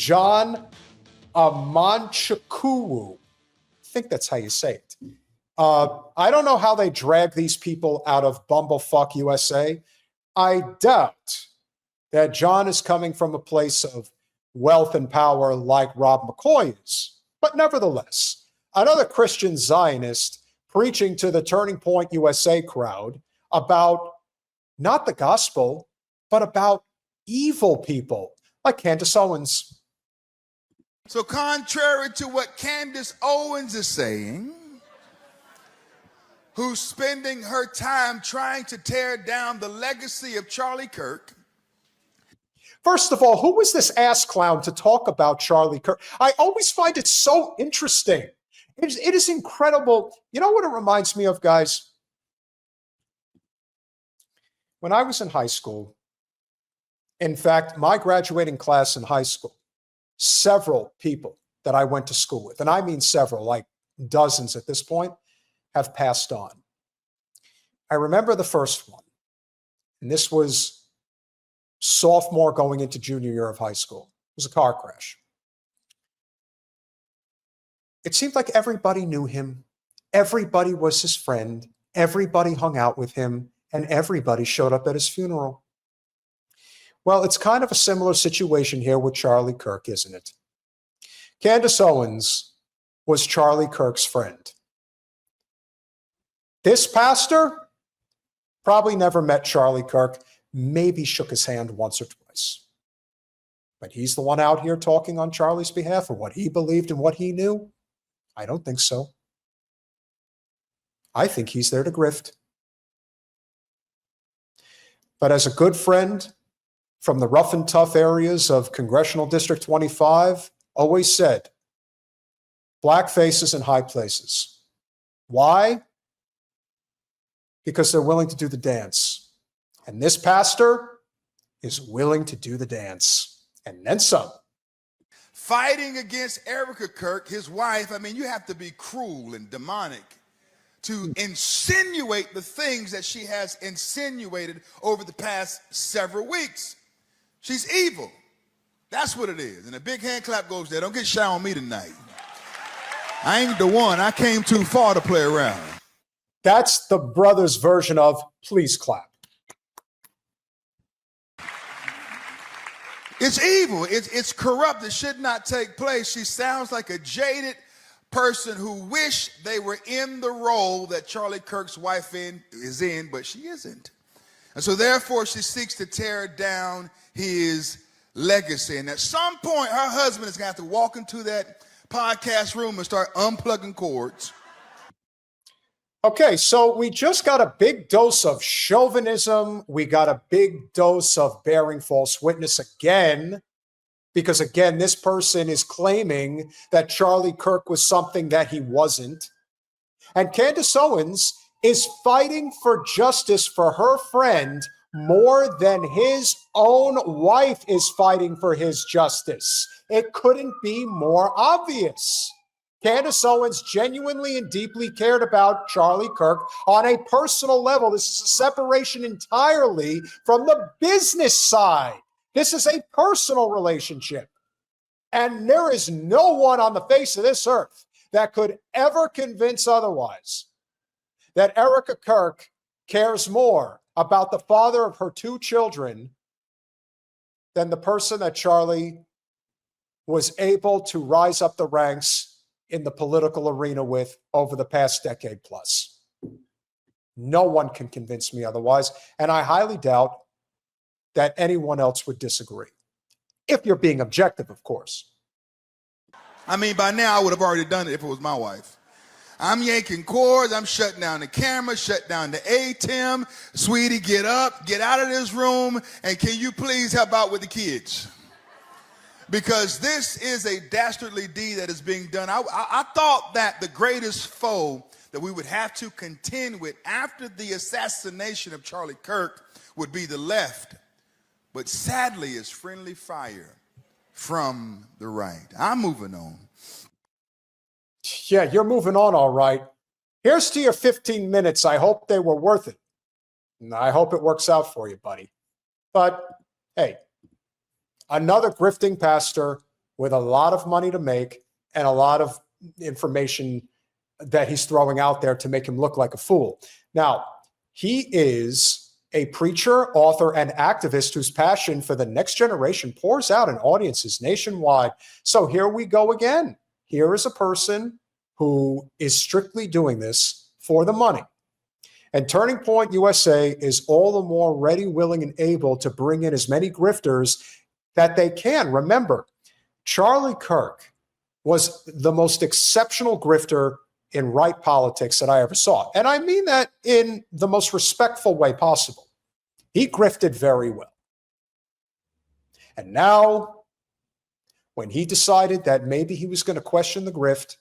John Amanchukwu. I think that's how you say it. I don't know how they drag these people out of Bumblefuck USA. I doubt that John is coming from a place of wealth and power like Rob McCoy is. But nevertheless, another Christian Zionist preaching to the Turning Point USA crowd about not the gospel, but about evil people like Candace Owens. So contrary to what Candace Owens is saying, who's spending her time trying to tear down the legacy of Charlie Kirk. First of all, who was this ass clown to talk about Charlie Kirk? I always find it so interesting. It is incredible. You know what it reminds me of, guys? When I was in high school, in fact, my graduating class in high school, several people that I went to school with, and I mean several, like dozens at this point, have passed on. I remember the first one, and this was sophomore going into junior year of high school. It was a car crash. It seemed like everybody knew him. Everybody was his friend. Everybody hung out with him, and everybody showed up at his funeral. Well, it's kind of a similar situation here with Charlie Kirk, isn't it? Candace Owens was Charlie Kirk's friend. This pastor probably never met Charlie Kirk, maybe shook his hand once or twice. But he's the one out here talking on Charlie's behalf of what he believed and what he knew? I don't think so. I think he's there to grift. But as a good friend from the rough and tough areas of Congressional District 25 always said, black faces in high places. Why? Because they're willing to do the dance. And this pastor is willing to do the dance. And then some. Fighting against Erica Kirk, his wife, I mean, you have to be cruel and demonic to insinuate the things that she has insinuated over the past several weeks. She's evil. That's what it is. And a big hand clap goes there. Don't get shy on me tonight. I ain't the one. I came too far to play around. That's the brother's version of please clap. It's evil. It's corrupt. It should not take place. She sounds like a jaded person who wish they were in the role that Charlie Kirk's wife is in, but she isn't. And so therefore she seeks to tear down his legacy. And at some point, her husband is going to have to walk into that podcast room and start unplugging cords. Okay, so we just got a big dose of chauvinism. We got a big dose of bearing false witness again, because again, this person is claiming that Charlie Kirk was something that he wasn't. And Candace Owens is fighting for justice for her friend more than his own wife is fighting for his justice. It couldn't be more obvious. Candace Owens genuinely and deeply cared about Charlie Kirk on a personal level. This is a separation entirely from the business side. This is a personal relationship. And there is no one on the face of this earth that could ever convince otherwise that Erica Kirk cares more about the father of her two children than the person that Charlie was able to rise up the ranks in the political arena with over the past decade plus. No one can convince me otherwise, and I highly doubt that anyone else would disagree. If you're being objective, of course. I mean, by now I would have already done it if it was my wife. I'm yanking cords, I'm shutting down the camera, shut down the ATEM. Sweetie, get up, get out of this room, and can you please help out with the kids? Because this is a dastardly deed that is being done. I thought that the greatest foe that we would have to contend with after the assassination of Charlie Kirk would be the left. But sadly, it's friendly fire from the right. I'm moving on. Yeah, you're moving on all right. Here's to your 15 minutes. I hope they were worth it. And I hope it works out for you, buddy. But hey, another grifting pastor with a lot of money to make and a lot of information that he's throwing out there to make him look like a fool. Now, he is a preacher, author, and activist whose passion for the next generation pours out in audiences nationwide. So here we go again. Here is a person who is strictly doing this for the money. And Turning Point USA is all the more ready, willing, and able to bring in as many grifters that they can. Remember, Charlie Kirk was the most exceptional grifter in right politics that I ever saw. And I mean that in the most respectful way possible. He grifted very well. And now, when he decided that maybe he was going to question the grift,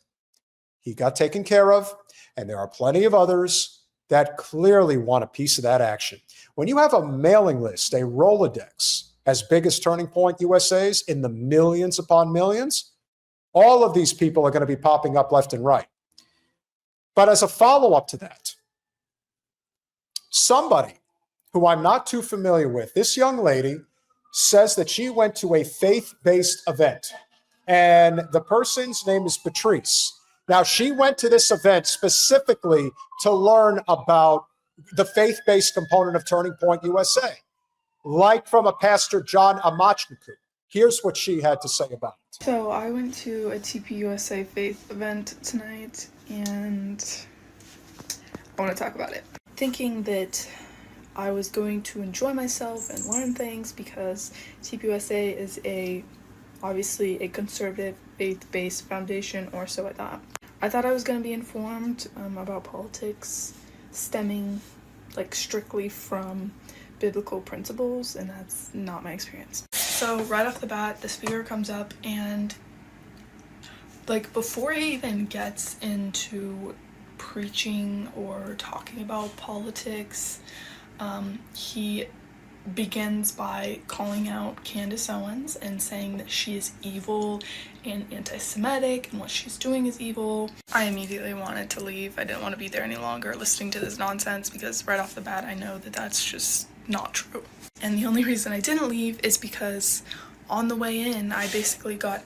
he got taken care of, and there are plenty of others that clearly want a piece of that action. When you have a mailing list, a Rolodex, as big as Turning Point USA's, in the millions upon millions, all of these people are going to be popping up left and right. But as a follow-up to that, somebody who I'm not too familiar with, this young lady says that she went to a faith-based event, and the person's name is Patrice. Now, she went to this event specifically to learn about the faith-based component of Turning Point USA, like from a Pastor John Amachniku. Here's what she had to say about it. So I went to a TPUSA faith event tonight, and I want to talk about it. Thinking that I was going to enjoy myself and learn things because TPUSA is obviously a conservative faith-based foundation, or so I thought. I thought I was going to be informed about politics stemming strictly from biblical principles, and that's not my experience. So right off the bat, the speaker comes up, and before he even gets into preaching or talking about politics, he begins by calling out Candace Owens and saying that she is evil and anti-Semitic and what she's doing is evil. I immediately wanted to leave. I didn't want to be there any longer listening to this nonsense, because right off the bat I know that that's just not true. And the only reason I didn't leave is because on the way in I basically got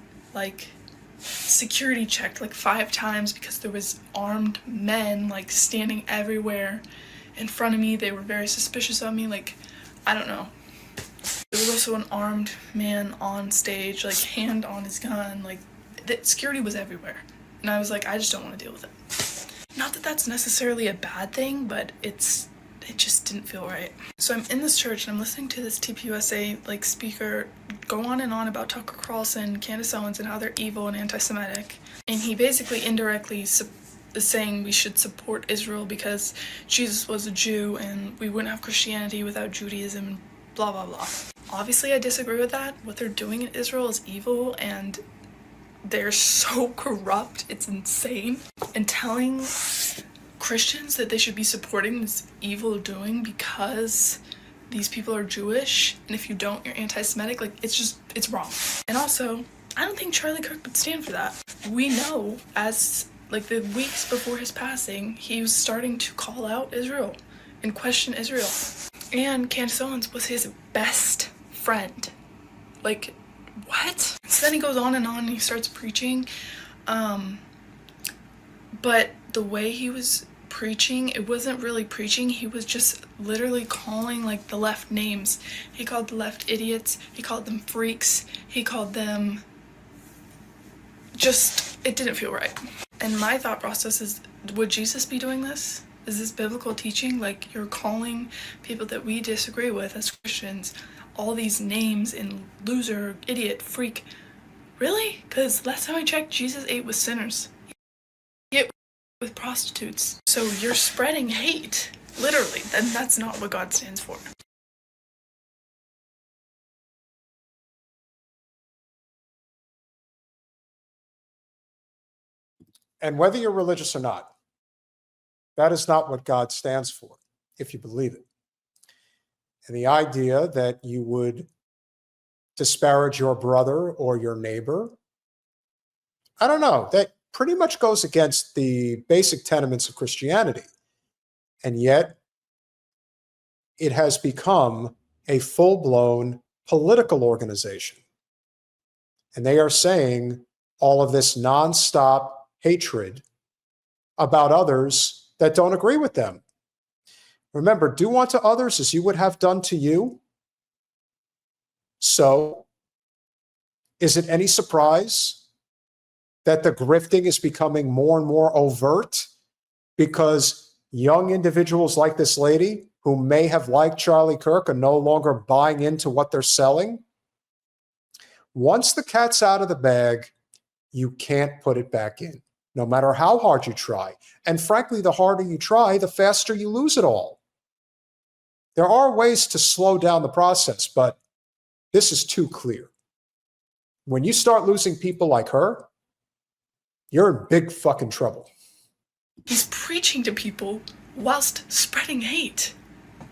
security checked 5 times, because there was armed men standing everywhere in front of me. They were very suspicious of me. I don't know. There was also an armed man on stage, hand on his gun. The security was everywhere. And I was I just don't want to deal with it. Not that that's necessarily a bad thing, but it just didn't feel right. So I'm in this church and I'm listening to this TPUSA speaker go on and on about Tucker Carlson, Candace Owens, and how they're evil and anti-Semitic. And he basically indirectly is saying we should support Israel because Jesus was a Jew and we wouldn't have Christianity without Judaism, and blah blah blah. Obviously I disagree with that. What they're doing in Israel is evil, and they're so corrupt, it's insane. And telling Christians that they should be supporting this evil doing because these people are Jewish, and if you don't, you're anti-Semitic, it's wrong. And also, I don't think Charlie Kirk would stand for that. We know, as the weeks before his passing, he was starting to call out Israel and question Israel. And Candace Owens was his best friend. What? So then he goes on and he starts preaching. But the way he was preaching, it wasn't really preaching. He was just literally calling the left names. He called the left idiots. He called them freaks. He called them it didn't feel right. And my thought process is, would Jesus be doing this? Is this biblical teaching? You're calling people that we disagree with as Christians all these names in loser, idiot, freak. Really? Because last time I checked, Jesus ate with sinners. He ate with prostitutes. So you're spreading hate, literally. Then that's not what God stands for. And whether you're religious or not, that is not what God stands for, if you believe it. And the idea that you would disparage your brother or your neighbor, I don't know, that pretty much goes against the basic tenements of Christianity. And yet, it has become a full-blown political organization. And they are saying all of this nonstop hatred about others that don't agree with them. Remember, do unto others as you would have done to you. So, is it any surprise that the grifting is becoming more and more overt because young individuals like this lady who may have liked Charlie Kirk are no longer buying into what they're selling? Once the cat's out of the bag, you can't put it back in, no matter how hard you try. And frankly, the harder you try, the faster you lose it all. There are ways to slow down the process, but this is too clear. When you start losing people like her, you're in big fucking trouble. He's preaching to people whilst spreading hate.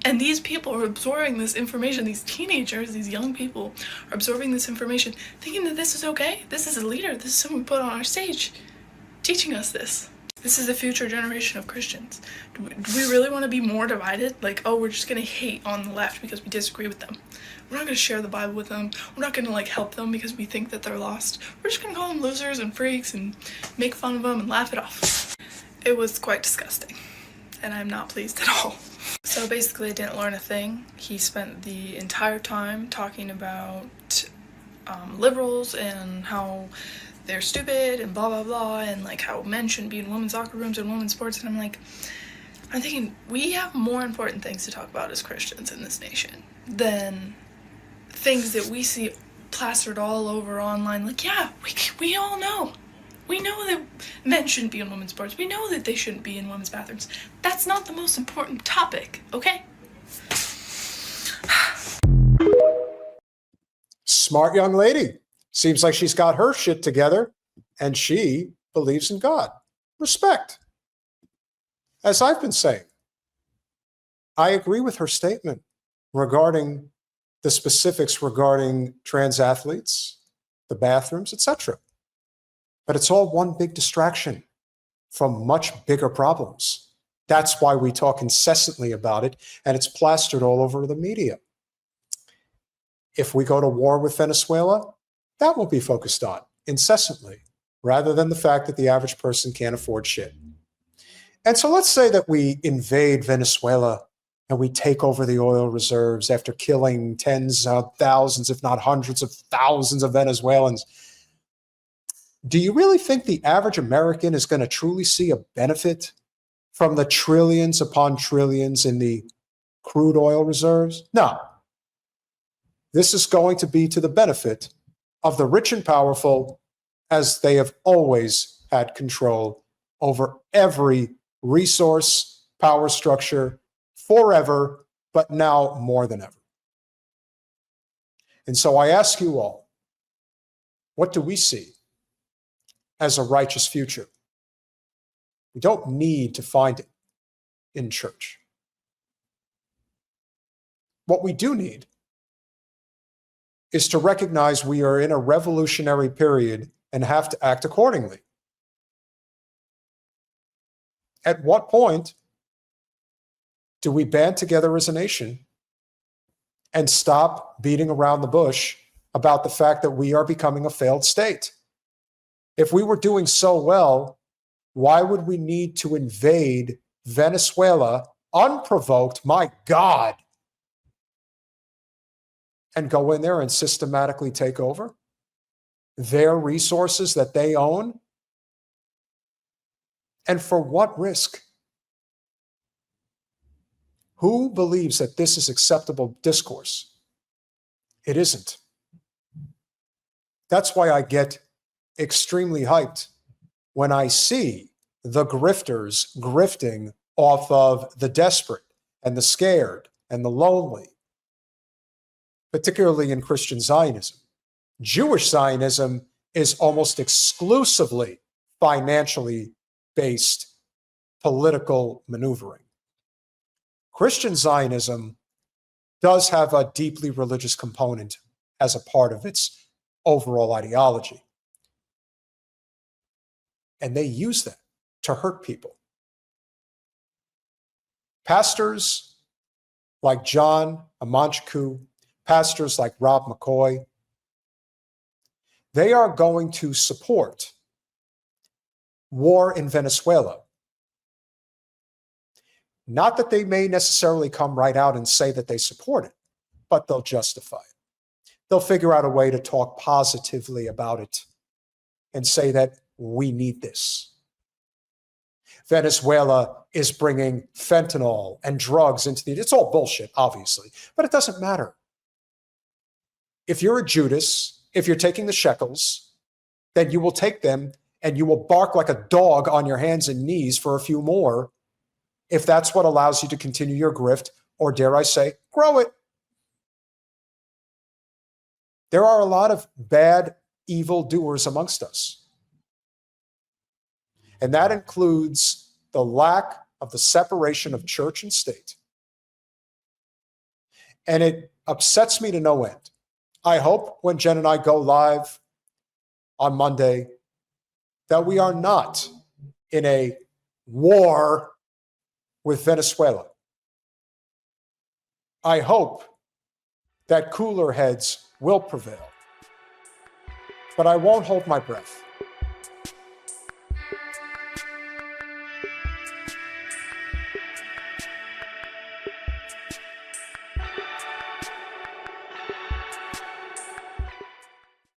And these people are absorbing this information. These teenagers, these young people are absorbing this information, thinking that this is okay. This is a leader. This is someone we put on our stage teaching us this. This is the future generation of Christians. Do we really want to be more divided? Like, oh, we're just going to hate on the left because we disagree with them. We're not going to share the Bible with them. We're not going to, like, help them because we think that they're lost. We're just going to call them losers and freaks and make fun of them and laugh it off. It was quite disgusting, and I'm not pleased at all. So basically, I didn't learn a thing. He spent the entire time talking about liberals and how they're stupid and blah blah blah, and like how men shouldn't be in women's locker rooms and women's sports. And I'm thinking we have more important things to talk about as Christians in this nation than things that we see plastered all over online. Like, yeah, we all know. We know that men shouldn't be in women's sports. We know that they shouldn't be in women's bathrooms. That's not the most important topic, okay? Smart young lady. Seems like she's got her shit together, and she believes in God. Respect. As I've been saying, I agree with her statement regarding the specifics regarding trans athletes, the bathrooms, etc. But it's all one big distraction from much bigger problems. That's why we talk incessantly about it, and it's plastered all over the media. If we go to war with Venezuela, that will be focused on incessantly, rather than the fact that the average person can't afford shit. And so let's say that we invade Venezuela and we take over the oil reserves after killing tens of thousands, if not hundreds of thousands of Venezuelans. Do you really think the average American is going to truly see a benefit from the trillions upon trillions in the crude oil reserves? No. This is going to be to the benefit of the rich and powerful, as they have always had control over every resource, power structure, forever, but now more than ever. And so I ask you all, what do we see as a righteous future? We don't need to find it in church. What we do need is to recognize we are in a revolutionary period and have to act accordingly. At what point do we band together as a nation and stop beating around the bush about the fact that we are becoming a failed state? If we were doing so well, why would we need to invade Venezuela unprovoked, my God, and go in there and systematically take over their resources that they own? And for what risk? Who believes that this is acceptable discourse? It isn't. That's why I get extremely hyped when I see the grifters grifting off of the desperate and the scared and the lonely, particularly in Christian Zionism. Jewish Zionism is almost exclusively financially based political maneuvering. Christian Zionism does have a deeply religious component as a part of its overall ideology. And they use that to hurt people. Pastors like John Amanchku, pastors like Rob McCoy, they are going to support war in Venezuela. Not that they may necessarily come right out and say that they support it, but they'll justify it. They'll figure out a way to talk positively about it and say that we need this. Venezuela is bringing fentanyl and drugs into the... It's all bullshit, obviously, but it doesn't matter. If you're a Judas, if you're taking the shekels, then you will take them and you will bark like a dog on your hands and knees for a few more if that's what allows you to continue your grift, or dare I say, grow it. There are a lot of bad, evil doers amongst us. And that includes the lack of the separation of church and state. And it upsets me to no end. I hope when Jen and I go live on Monday that we are not in a war with Venezuela. I hope that cooler heads will prevail. But I won't hold my breath.